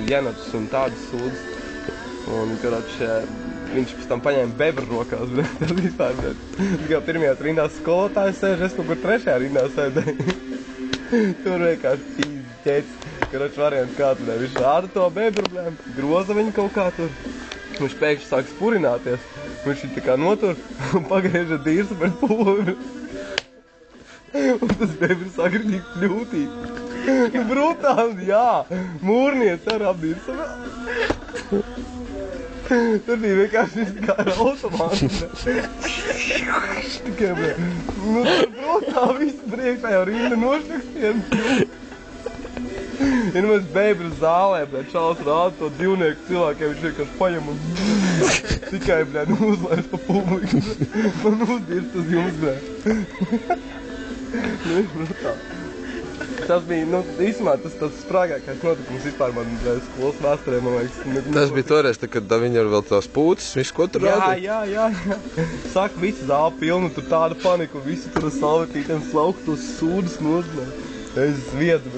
jenotus un tādas sūdzes. Un, karoči, viņš pēc tam paņēma bebru rokās, bet tas vispār, bet tikai pirmajās rindās skolotājs sēž, es kaut kur trešajā rindā sēdēju. Tur vienkārši pīzķēts, karoči, variants kā tur, viņš rāda to bebru, groza viņu kaut kā tur. Viņš pēkšņi sāk spurināties, viņš viņu tā kā notur un pagrieža dīrsu pret pulveri. Un tas bebru sāk rīdīgi kļūtīt. Brutāli, jā, mūrniec ar apdīrsu. Tur bija vienkārši kā ar automātu. Tikai, nu tur brotā visu priekšā jau rinda nošķakstiem. Ja nu mēs bebru zālē, čalis rāda to dzīvnieku cilvēkiem, viņš vienkārši paņem un tikai, uzlaiž pa publiku. Man uzdirst uz jums, Nu, brutāli. Tas bija, nu, īsumā tas sprāgākais notikums vispār man skolas vēsturē, man liekas. Tas bija toreiz, kad viņi ar vēl tās pūces, visu ko tur rāda? Jā. Saka, visi zāli pilnu, tur tāda panika, un visi tur ar salvetītiem slauktos sūdas nožnē. Es zviedu,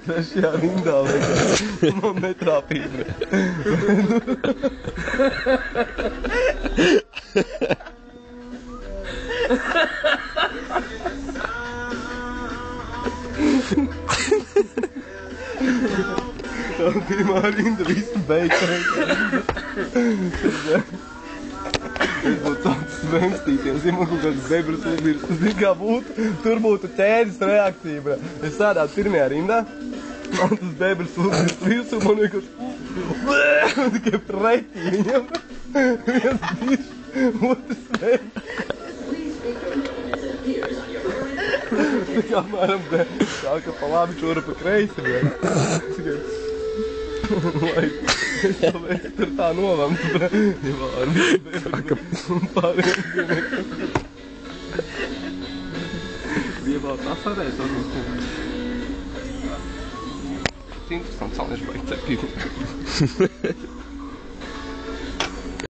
trešajā rindā, liekas, man netrāpīja. Tā pirmā rinda visu beigta. Es būtu tāds svemstīties, ja man kaut kāds bebras uzdirst, tas ir kā būtu, tur būtu ķēdes reakcija. Es sēdētu pirmajā rindā, man tas bebras uzdirst visu, man vienkārši tikai pretī viņam. Viens dišs, otrs svemst. Tā kā mēram, tā kā pa labi čora pa kreisi, lai es to veicu tur tā nolemtu, ja vēl ar visu bebru un pārējiem dzīvniekiem. Bija vēl tā sarēs, varbūt. Interesants, salnieši baigi cepību.